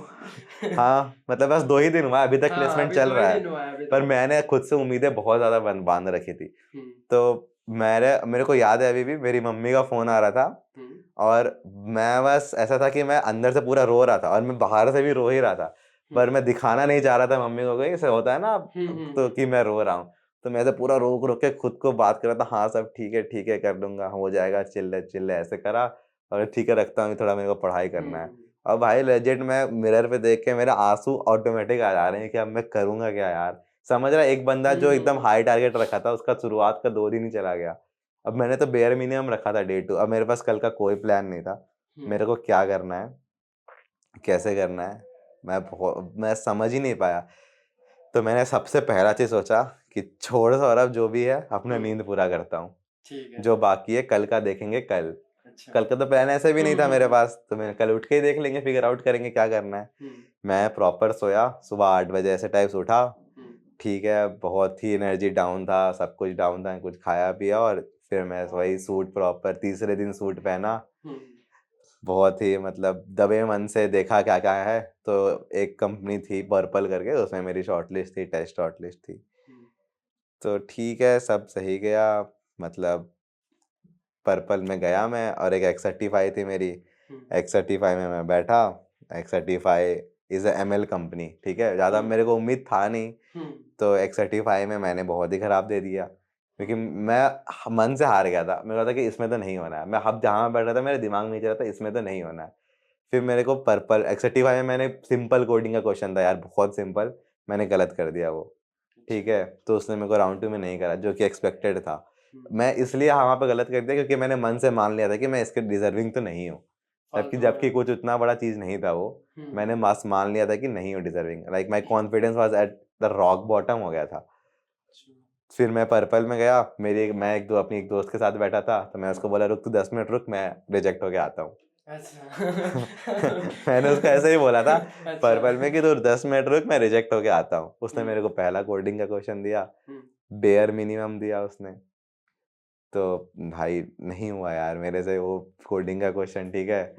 [SPEAKER 2] हाँ मतलब बस 2 ही दिन हुआ है, अभी तक
[SPEAKER 1] हाँ
[SPEAKER 2] प्लेसमेंट
[SPEAKER 1] अभी
[SPEAKER 2] चल
[SPEAKER 1] दो ही
[SPEAKER 2] रहा है।
[SPEAKER 1] दिन हुआ है अभी
[SPEAKER 2] पर
[SPEAKER 1] तो।
[SPEAKER 2] मैंने खुद से उम्मीदें बहुत ज्यादा बांध रखी थी।
[SPEAKER 1] हम्म
[SPEAKER 2] तो मेरे को याद है अभी भी मेरी मम्मी का फोन आ रहा था,
[SPEAKER 1] हम्म
[SPEAKER 2] और मैं बस ऐसा था कि मैं अंदर से पूरा रो रहा था और मैं बाहर से भी रो ही रहा था, पर मैं दिखाना नहीं चाह रहा था मम्मी को, कि ऐसे होता है ना तो कि मैं रो रहा हूँ। तो मैं ऐसे पूरा रोक रोक के खुद को बात कर रहा था, हाँ सब ठीक है कर लूंगा, हो जाएगा, चिल्ले चिल्ले ऐसे करा, और ठीक है रखता हूँ थोड़ा, मेरे को पढ़ाई करना है। अब भाई लेजेंड मैं मिरर पे देख के मेरे आंसू ऑटोमेटिक आ जा रहे हैं कि अब मैं करूंगा क्या यार। समझ रहा है, एक बंदा जो एकदम हाई टारगेट रखा था उसका शुरुआत का 2 दिन ही चला गया। अब मैंने तो बेयर मिनिमम रखा था डे 2, अब मेरे पास कल का कोई प्लान नहीं था, मेरे को क्या करना है, कैसे करना है, मैं समझ ही नहीं पाया। तो मैंने सबसे पहला चीज सोचा कि छोड़ सौरभ जो भी है, अपना नींद पूरा करता हूँ,
[SPEAKER 1] ठीक है।
[SPEAKER 2] जो बाकी है कल का देखेंगे कल।
[SPEAKER 1] अच्छा।
[SPEAKER 2] कल का तो प्लान ऐसे भी नहीं था मेरे पास, तो मैंने कल उठ के ही देख लेंगे, फिगर आउट करेंगे क्या करना है। मैं प्रॉपर सोया, सुबह 8 बजे ऐसे टाइप्स उठा। ठीक है, बहुत ही एनर्जी डाउन था, सब कुछ डाउन था, कुछ खाया पिया, और फिर मैं वही सूट प्रॉपर तीसरे दिन सूट पहना। बहुत ही मतलब दबे मन से देखा क्या क्या है, तो एक कंपनी थी पर्पल करके, उसमें मेरी शॉर्टलिस्ट थी, टेस्ट शॉर्टलिस्ट थी। तो ठीक है, सब सही गया, मतलब पर्पल में गया मैं, और एक एक्स35 थी मेरी, एक्स35 में मैं बैठा। एक्स35 इज़ एमएल कंपनी, ठीक है, ज़्यादा मेरे को उम्मीद था नहीं, तो एक्स35 में मैंने बहुत ही ख़राब दे दिया, क्योंकि मैं मन से हार गया था, मेरे को था कि इसमें तो नहीं होना है। मैं अब जहाँ बैठ रहा था मेरे दिमाग में चल रहा था इसमें तो नहीं होना है। फिर मेरे को पर्पल एक्स35 में मैंने सिंपल कोडिंग का क्वेश्चन था यार, बहुत सिंपल, मैंने गलत कर दिया वो। ठीक है, तो उसने मेरे को राउंड 2 में नहीं करा, जो कि एक्सपेक्टेड था। मैं इसलिए वहाँ पे गलत कर दिया क्योंकि मैंने मन से मान लिया था कि मैं इसके डिजर्विंग तो नहीं हूँ, जबकि
[SPEAKER 1] फालतू
[SPEAKER 2] जबकि
[SPEAKER 1] में।
[SPEAKER 2] कुछ उतना बड़ा चीज़ नहीं था वो। मैंने मास मान लिया था कि नहीं हूँ deserving, like my confidence was at the rock bottom हो गया था। फिर मैं पर्पल में गया, मैं अपनी एक दोस्त के साथ बैठा था, तो मैं उसको बोला रुक तू 10 मिनट रुक, मैं रिजेक्ट होके आता हूँ।
[SPEAKER 1] अच्छा।
[SPEAKER 2] मैंने उसको ऐसे ही बोला था
[SPEAKER 1] अच्छा।
[SPEAKER 2] पर्पल में कि तू 10 मिनट रुक, मैं रिजेक्ट होके आता हूँ। उसने मेरे को पहला कोडिंग का क्वेश्चन दिया, बेयर मिनिमम दिया उसने, तो भाई नहीं हुआ यार मेरे से वो कोडिंग का क्वेश्चन। ठीक है,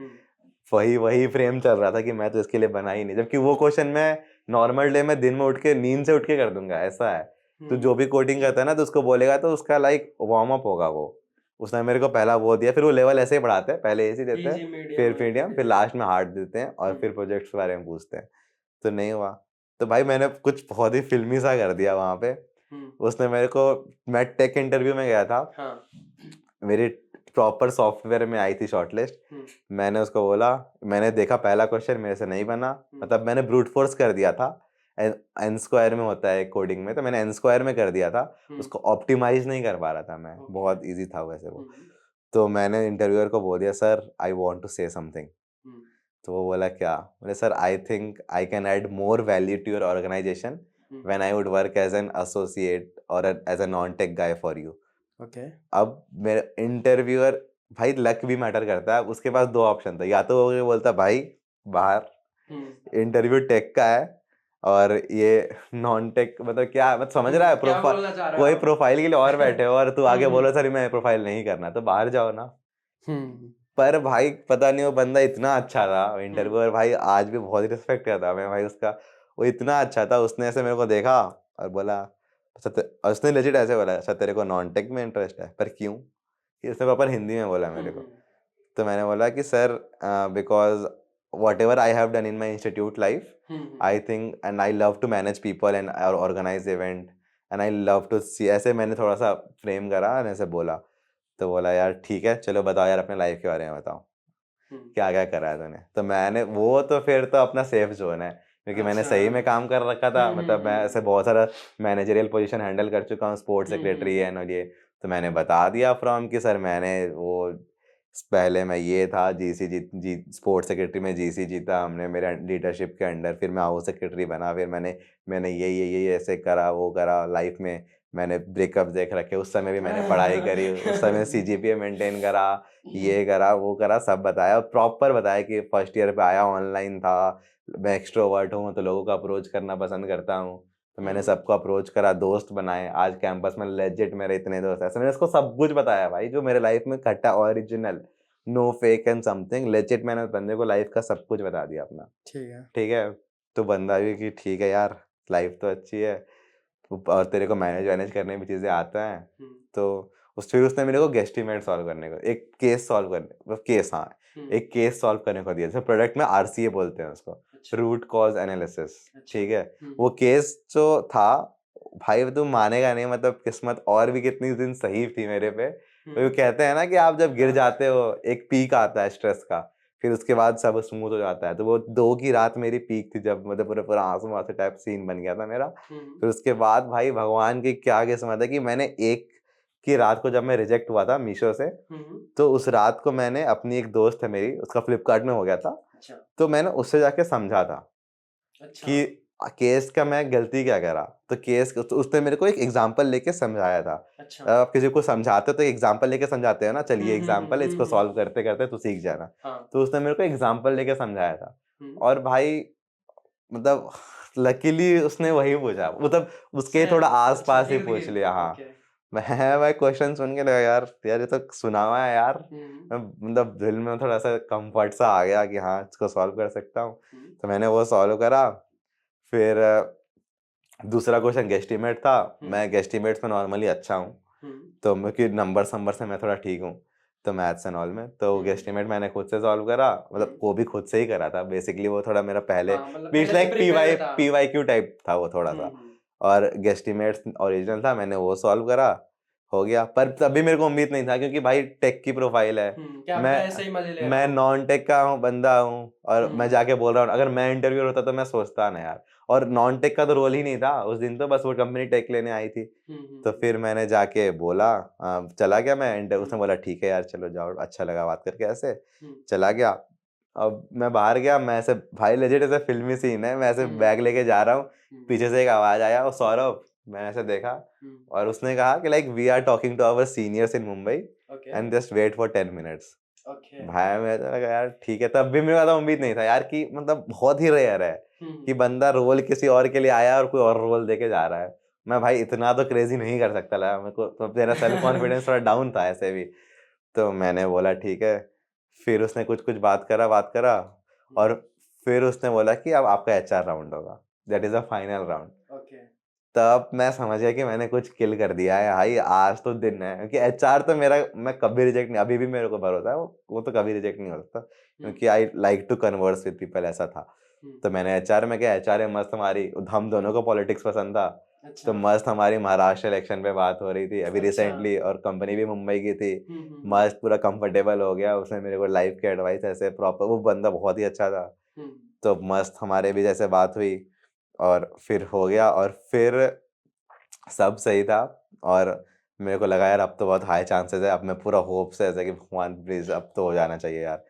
[SPEAKER 2] वही वही फ्रेम चल रहा था कि मैं तो इसके लिए बना ही नहीं, जबकि वो क्वेश्चन मैं नॉर्मल डे में दिन में उठ के नींद से उठ के कर दूंगा, ऐसा है। तो जो भी कोडिंग करता है ना, तो उसको बोलेगा तो उसका लाइक वार्म अप होगा वो। उसने मेरे को पहला वो दिया, फिर वो लेवल ऐसे ही बढ़ाते हैं, पहले ऐसे देते
[SPEAKER 1] इजी
[SPEAKER 2] हैं,
[SPEAKER 1] मीडियम
[SPEAKER 2] फिर मीडियम, फिर लास्ट में हार्ड देते हैं, और फिर प्रोजेक्ट्स के बारे में पूछते हैं। तो नहीं हुआ, तो भाई मैंने कुछ बहुत ही फिल्मी सा कर दिया वहां पे। उसने मेरे को, मैं टेक इंटरव्यू में गया था, मेरी प्रॉपर सॉफ्टवेयर में आई थी शॉर्टलिस्ट। मैंने उसको बोला, मैंने देखा पहला क्वेश्चन मेरे से नहीं बना, मतलब मैंने ब्रूट फोर्स कर दिया था, एन स्क्वायर में होता है कोडिंग में, तो मैंने एन स्क्वायर में कर दिया था, उसको ऑप्टिमाइज नहीं कर पा रहा था मैं, बहुत इजी था वैसे वो। तो मैंने इंटरव्यूअर को बोल दिया sir I want to say something. तो वो बोला क्या, बोले sir I think I can add more value to your organisation when I would work as an associate और as a non tech guy for you.
[SPEAKER 1] Okay.
[SPEAKER 2] अब मेरे interviewer, भाई luck भी मैटर करता है, उसके पास 2 ऑप्शन था, या तो वो ये बोलता भाई बाहर, इंटरव्यू टेक का है और ये नॉन टेक, मतलब क्या मतलब समझ रहा है,
[SPEAKER 1] क्या बोलना चाह रहे हो
[SPEAKER 2] कोई
[SPEAKER 1] आप?
[SPEAKER 2] प्रोफाइल के लिए और बैठे हो और तू आगे बोलो सर मैं प्रोफाइल नहीं करना, तो बाहर जाओ ना। पर भाई पता नहीं वो बंदा इतना अच्छा था इंटरव्यूअर, भाई आज भी बहुत रिस्पेक्ट करता मैं भाई उसका, वो इतना अच्छा था, उसने ऐसे मेरे को देखा और बोला और उसने लेजिट ऐसे बोला, अच्छा तेरे को नॉन टेक में इंटरेस्ट है, पर क्यों? ये उसने प्रॉपर हिंदी में बोला मेरे को। तो मैंने बोला कि sir because whatever I have done in my institute life, I think and I love to manage people and organise event and I love to see, ऐसे मैंने थोड़ा सा फ्रेम करा और ऐसे बोला। तो बोला यार ठीक है, चलो बताओ यार अपने लाइफ के बारे में बताओ, क्या क्या करा है तूने? तो मैंने वो तो फिर तो अपना सेफ जोन है, क्योंकि मैंने सही में काम कर रखा था। मतलब मैं ऐसे बहुत सारा मैनेजरियल पोजीशन हैंडल कर चुका हूँ, स्पोर्ट्स सेक्रेटरी है और ये। तो मैंने बता दिया फ्रॉम कि सर मैंने वो पहले मैं ये था जीसी जी स्पोर्ट्स सेक्रेटरी में जीसी जीता हमने मेरे लीडरशिप के अंडर, फिर मैं हाउस सेक्रेटरी बना, फिर मैंने ये ऐसे करा वो करा लाइफ में। मैंने ब्रेकअप देख रखे, उस समय भी मैंने पढ़ाई करी, उस समय सीजीपीए मेंटेन करा, ये करा वो करा, सब बताया। प्रॉपर बताया कि फर्स्ट ईयर पे आया, ऑनलाइन था, मैं एक्सट्रोवर्ट हूँ तो लोगों को अप्रोच करना पसंद करता हूँ। तो मैंने सबको अप्रोच करा, दोस्त बनाए, आज कैंपस में लेजिट मेरे इतने दोस्त हैं। ऐसे मैंने उसको सब कुछ बताया भाई, जो मेरे लाइफ में घटा, original, no fake and something, legit. मैंने बंदे को लाइफ का सब कुछ बता दिया अपना। ठीक है। तो बंदा भी कि ठीक है यार, लाइफ तो अच्छी है और तेरे को मैनेज करने भी चीज़ें आता है। तो फिर उसने मेरे को गेस्टिमेट सॉल्व करने को, एक केस सॉल्व करने, मतलब केस, हाँ एक केस सॉल्व करने को दिया। जैसे प्रोडक्ट में आरसीए बोलते हैं उसको, रूट कॉज एनालिसिस। ठीक है। वो केस जो था भाई, तुम मानेगा नहीं, मतलब किस्मत और भी कितनी दिन सही थी मेरे पे। तो वो कहते हैं ना कि आप जब गिर जाते हो, एक पीक आता है स्ट्रेस का, फिर उसके बाद सब स्मूथ हो जाता है। तो वो 2 की रात मेरी पीक थी, जब मतलब पूरा पूरा आंसू आंसू टाइप सीन बन गया था मेरा। फिर उसके बाद भाई भगवान की क्या किस्मत है कि मैंने एक की रात को, जब मैं रिजेक्ट हुआ था मीशो से, तो उस रात को मैंने, अपनी एक दोस्त है मेरी, उसका फ्लिपकार्ट में हो गया था, तो मैंने उससे जाके समझा था कि केस का मैं गलती क्या करा। तो केस तो उसने मेरे को एक एग्जांपल लेके समझाया था। आप किसी को समझाते हो तो एग्जांपल लेके समझाते हो ना, चलिए एग्जांपल है, इसको सॉल्व करते करते तू सीख जाना। तो उसने मेरे को एग्जांपल लेके समझाया था। और भाई मतलब लकीली उसने वही पूछा, मतलब उसके थोड़ा आस पास ही पूछ लिया। हाँ, मैं भाई क्वेश्चन सुन के लगा यार ये तो सुना हुआ है यार। मतलब दिल में थोड़ा सा कंफर्ट सा आ गया कि हाँ इसको सॉल्व कर सकता हूँ। तो मैंने वो सॉल्व करा। फिर दूसरा क्वेश्चन गेस्टिमेट था। मैं गेस्टिमेट्स में नॉर्मली अच्छा हूँ, तो क्योंकि नंबर से मैं थोड़ा ठीक हूँ, तो मैथ्स एंड ऑल में। तो गेस्टिमेट मैंने खुद से सॉल्व करा, मतलब वो भी खुद से ही करा था बेसिकली। वो थोड़ा मेरा पहले बीच लाइक पीवाईक्यू टाइप था वो थोड़ा सा। और गेस्टिमेट्स ओरिजिनल था, मैंने वो सॉल्व करा, हो गया। पर तभी मेरे को उम्मीद नहीं था, क्योंकि भाई टेक की प्रोफाइल है, मैं नॉन टेक का बंदा हूँ, और मैं जाके बोल रहा हूँ। अगर मैं इंटरव्यूअर होता तो मैं सोचता ना यार, और नॉन टेक का तो रोल ही नहीं था उस दिन, तो बस वो कंपनी टेक लेने आई थी। तो फिर मैंने जाके बोला, चला गया मैं उसने बोला ठीक है यार चलो जाओ, अच्छा लगा बात करके, ऐसे चला गया। अब मैं बाहर गया, मैं ऐसे भाई लेजिट ऐसे फिल्मी सीन है, मैं ऐसे बैग लेके जा रहा हूँ, पीछे से एक आवाज आया, और सौरभ। मैंने ऐसे देखा, और उसने कहा कि like we are talking to our seniors in Mumbai and just wait for 10 minutes. भाई मैं तो लगा यार ठीक है। तब भी मेरे को ज़्यादा उम्मीद नहीं था यार, कि मतलब बहुत ही रेयर है कि बंदा रोल किसी और के लिए आया और कोई और रोल देके जा रहा है। मैं भाई इतना तो क्रेजी नहीं कर सकता लगा मेरे को, तो मेरा सेल्फ कॉन्फिडेंस थोड़ा डाउन था ऐसे भी। तो मैंने बोला ठीक है। फिर उसने कुछ बात करा, और फिर उसने बोला कि अब आपका एचआर राउंड होगा, that is a final round. तब मैं समझ गया कि मैंने कुछ किल कर दिया है भाई, आज तो दिन है। क्योंकि एचआर तो मेरा, मैं कभी रिजेक्ट नहीं, अभी भी मेरे को भरोसा है वो तो कभी रिजेक्ट नहीं हो सकता, क्योंकि I like to converse with people, ऐसा था। तो मैंने एचआर में क्या, एचआर में मस्त हमारी, हम दोनों को पॉलिटिक्स पसंद था, तो मस्त हमारी महाराष्ट्र इलेक्शन पे बात हो रही थी अभी रिसेंटली, और कंपनी भी मुंबई की थी। मस्त पूरा कंफर्टेबल हो गया, उसने मेरे को लाइफ के एडवाइस ऐसे प्रॉपर, वो बंदा बहुत ही अच्छा था। तो मस्त हमारे भी जैसे बात हुई, और फिर हो गया, और फिर सब सही था। और मेरे को लगा यार अब तो बहुत हाई चांसेस है, अब मैं पूरा होप से ऐसा कि भगवान प्लीज अब तो हो जाना चाहिए यार।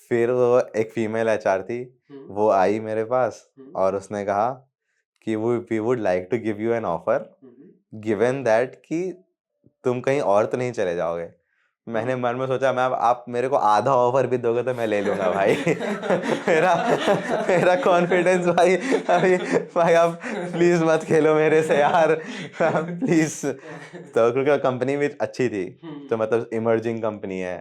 [SPEAKER 2] फिर वो एक फीमेल एचआर थी, वो आई मेरे पास, और उसने कहा कि we would like to give you an offer, given that कि तुम कहीं और तो नहीं चले जाओगे। मैंने मन में सोचा, मैं आप मेरे को आधा ऑफर भी दोगे तो मैं ले लूंगा भाई। मेरा कॉन्फिडेंस भाई, भाई आप प्लीज मत खेलो मेरे से यार, प्लीज। तो क्योंकि कंपनी भी अच्छी थी, तो मतलब इमर्जिंग कंपनी है,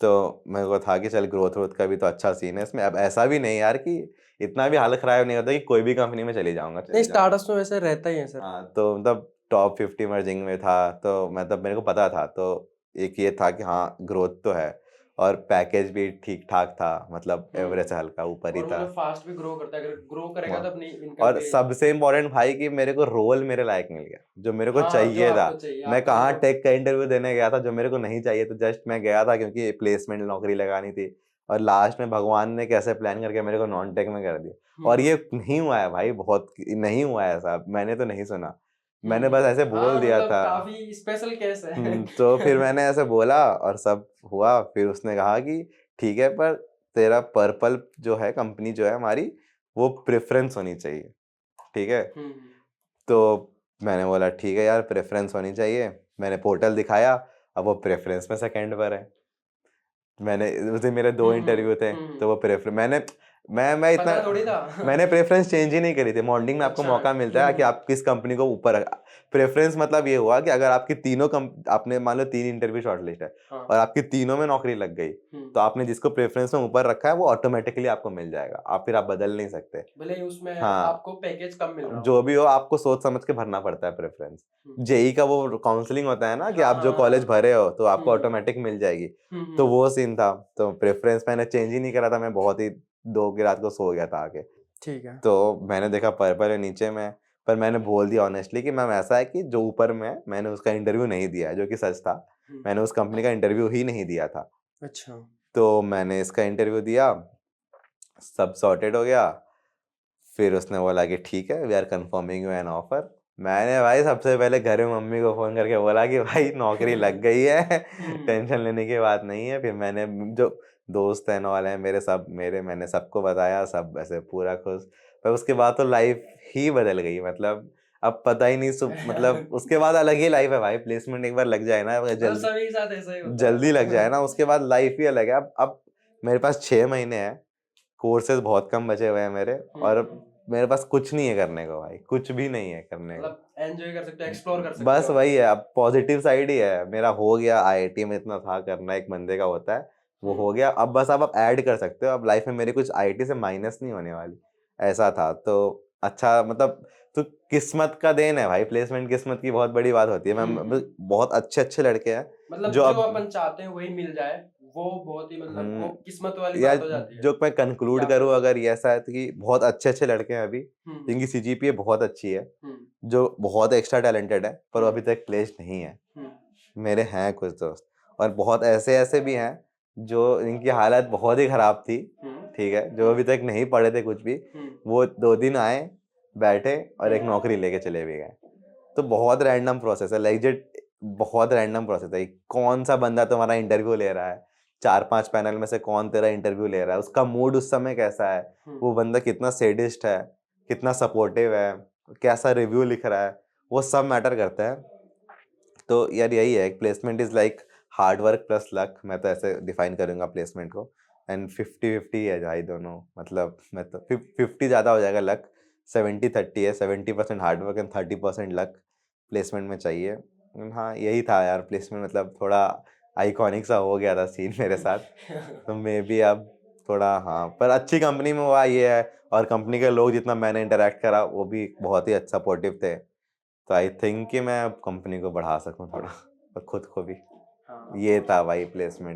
[SPEAKER 2] तो मेरे को था कि चल ग्रोथ व्रोथ का भी तो अच्छा सीन है इसमें। अब ऐसा भी नहीं यार कि इतना भी हालत खराब नहीं होता कि कोई भी कंपनी में चली जाऊंगा
[SPEAKER 1] नहीं, स्टार्टअप्स में वैसे रहता ही है सर।
[SPEAKER 2] हाँ, तो मतलब टॉप 50 मर्जिंग में था, तो मतलब मेरे को पता था। तो एक ये था कि हाँ ग्रोथ तो है, और पैकेज भी ठीक ठाक था, मतलब एवरेज से हल्का ऊपर ही
[SPEAKER 1] और
[SPEAKER 2] था।
[SPEAKER 1] मतलब फास्ट भी ग्रो करता है, अगर ग्रो करेगा तो
[SPEAKER 2] हाँ,
[SPEAKER 1] अपनी इनकम
[SPEAKER 2] और
[SPEAKER 1] भी।
[SPEAKER 2] सबसे इम्पोर्टेंट भाई कि मेरे को रोल मेरे लायक मिल गया, जो मेरे को
[SPEAKER 1] हाँ, जो
[SPEAKER 2] चाहिए था।
[SPEAKER 1] आपको चाहिए,
[SPEAKER 2] मैं
[SPEAKER 1] आपको
[SPEAKER 2] कहाँ
[SPEAKER 1] जो।
[SPEAKER 2] टेक का इंटरव्यू देने गया था जो मेरे को नहीं चाहिए, तो जस्ट मैं गया था क्योंकि प्लेसमेंट नौकरी लगानी थी, और लास्ट में भगवान ने कैसे प्लान करके मेरे को नॉन टेक में कर दिया। और ये नहीं हुआ है भाई, बहुत नहीं हुआ है ऐसा, मैंने तो नहीं सुना, मैंने बस ऐसे बोल
[SPEAKER 1] हाँ,
[SPEAKER 2] दिया
[SPEAKER 1] मतलब
[SPEAKER 2] था।
[SPEAKER 1] काफी स्पेशल केस है।
[SPEAKER 2] तो फिर मैंने ऐसे बोला और सब हुआ। फिर उसने कहा कि ठीक है, पर तेरा पर्पल जो है, कंपनी जो है हमारी, वो प्रेफरेंस होनी चाहिए, ठीक है। तो मैंने बोला ठीक है यार, प्रेफरेंस होनी चाहिए। मैंने पोर्टल दिखाया, अब वो प्रेफरेंस में सेकंड पर है। मैंने उस दिन मेरे 2 इंटरव्यू थे, तो वो प्रेफर मैं इतना
[SPEAKER 1] पता थोड़ी था।
[SPEAKER 2] मैंने प्रेफरेंस चेंज ही नहीं करी थी। मॉर्निंग में आपको
[SPEAKER 1] अच्छा।
[SPEAKER 2] मौका मिलता है कि आप किस कंपनी को ऊपर प्रेफरेंस, मतलब ये हुआ कि अगर आपकी तीनों आपने मान लो 3 इंटरव्यू शॉर्टलिस्ट है
[SPEAKER 1] हाँ।
[SPEAKER 2] और आपकी तीनों में नौकरी लग गई, तो आपने जिसको प्रेफरेंस में ऊपर रखा है वो ऑटोमेटिकली आपको मिल जाएगा, आप बदल नहीं सकते।
[SPEAKER 1] भले ही उसमें
[SPEAKER 2] हाँ,
[SPEAKER 1] आपको पैकेज कम मिल रहा हो।
[SPEAKER 2] जो भी हो आपको सोच समझ के भरना पड़ता है प्रेफरेंस। जेई का वो काउंसलिंग होता है ना कि आप जो कॉलेज भरे हो तो आपको ऑटोमेटिक मिल जाएगी, तो वो सीन था। तो प्रेफरेंस मैंने चेंज ही नहीं करा था, मैं बहुत ही 2 की रात को सो गया था आके।
[SPEAKER 1] ठीक है।
[SPEAKER 2] तो मैंने देखा पर्पल है नीचे में, पर मैंने बोल दिया ऑनेस्टली कि मैम ऐसा है कि जो ऊपर में है, मैंने उसका इंटरव्यू नहीं दिया है, जो कि सच था। मैंने उस कंपनी का इंटरव्यू ही नहीं दिया था।
[SPEAKER 1] अच्छा।
[SPEAKER 2] तो मैंने इसका इंटरव्यू दिया, सब सॉर्टेड हो गया। फिर उसने बोला कि ठीक है, we are confirming you an offer. मैंने भाई सबसे पहले घर में मम्मी को फ़ोन करके बोला कि भाई नौकरी लग गई है, टेंशन लेने की बात नहीं है। फिर मैंने जो दोस्त हैं नॉल हैं मेरे, सब मेरे, मैंने सबको बताया, सब ऐसे पूरा खुश। पर उसके बाद तो लाइफ ही बदल गई, मतलब अब पता ही नहीं मतलब उसके बाद अलग ही लाइफ है भाई। प्लेसमेंट एक बार लग जाए ना,
[SPEAKER 1] मतलब सभी के साथ ऐसा ही होता है।
[SPEAKER 2] जल्दी लग जाए ना, उसके बाद लाइफ ही अलग है। अब मेरे पास 6 महीने हैं, कोर्सेज बहुत कम बचे हुए हैं मेरे, और मेरे पास कुछ नहीं है करने को भाई, कुछ भी नहीं है करने को।
[SPEAKER 1] मतलब एंजॉय कर सकते हो, एक्सप्लोर कर सकते
[SPEAKER 2] बस
[SPEAKER 1] हो।
[SPEAKER 2] वही है, अब पॉजिटिव साइड ही है मेरा। हो गया, आईआईटी में इतना था करना, एक बंदे का होता है, वो हो गया। अब बस अब आप ऐड कर सकते हो, अब लाइफ में मेरी कुछ आईआईटी से माइनस नहीं होने वाली, ऐसा था। तो अच्छा, मतलब तो किस्मत का देन है भाई, प्लेसमेंट किस्मत की बहुत बड़ी बात होती है। मैं बहुत अच्छे अच्छे लड़के हैं
[SPEAKER 1] मतलब
[SPEAKER 2] जो
[SPEAKER 1] जो
[SPEAKER 2] अब
[SPEAKER 1] अपन चाहते हैं वही मिल जाए, वो बहुत ही मतलब वो किस्मत वाली
[SPEAKER 2] या
[SPEAKER 1] बात हो जाती है।
[SPEAKER 2] जो मैं कंक्लूड
[SPEAKER 1] क्या
[SPEAKER 2] करूँ
[SPEAKER 1] कर
[SPEAKER 2] अगर ये ऐसा है, तो कि बहुत अच्छे अच्छे लड़के हैं अभी जिनकी सीजीपीए बहुत अच्छी है, जो बहुत एक्स्ट्रा टैलेंटेड है, पर वो अभी तक प्लेस्ड नहीं है। मेरे हैं कुछ दोस्त, और बहुत ऐसे ऐसे भी हैं जो इनकी हालत बहुत ही खराब थी, ठीक है, जो अभी तक नहीं पढ़े थे कुछ भी, वो 2 दिन आए, बैठे और एक नौकरी लेके चले भी गए। तो बहुत रैंडम प्रोसेस है, लेजिट बहुत रैंडम प्रोसेस है। कौन सा बंदा तुम्हारा इंटरव्यू ले रहा है, 4-5 पैनल में से कौन तेरा इंटरव्यू ले रहा है, उसका मूड उस समय कैसा है, वो बंदा कितना सेडिस्ट है, कितना सपोर्टिव है, कैसा रिव्यू लिख रहा है, वो सब मैटर करता है। तो यार यही है, placement is like hard work plus luck, मैं तो ऐसे डिफाइन करूंगा प्लेसमेंट को। एंड 50-50 है भाई दोनों, मतलब मैं तो 50 ज़्यादा हो जाएगा, लक 70-30 है, 70% hard work and 30% luck placement में चाहिए। हाँ यही था यार, प्लेसमेंट मतलब थोड़ा आइकॉनिक सा हो गया था सीन मेरे साथ। तो मे बी अब थोड़ा, हाँ, पर अच्छी कंपनी में हुआ ये है, और कंपनी के लोग जितना मैंने इंटरेक्ट करा वो भी बहुत ही सपोर्टिव थे। तो आई थिंक कि मैं अब कंपनी को बढ़ा सकूं थोड़ा, और खुद को भी। ये था भाई प्लेसमेंट।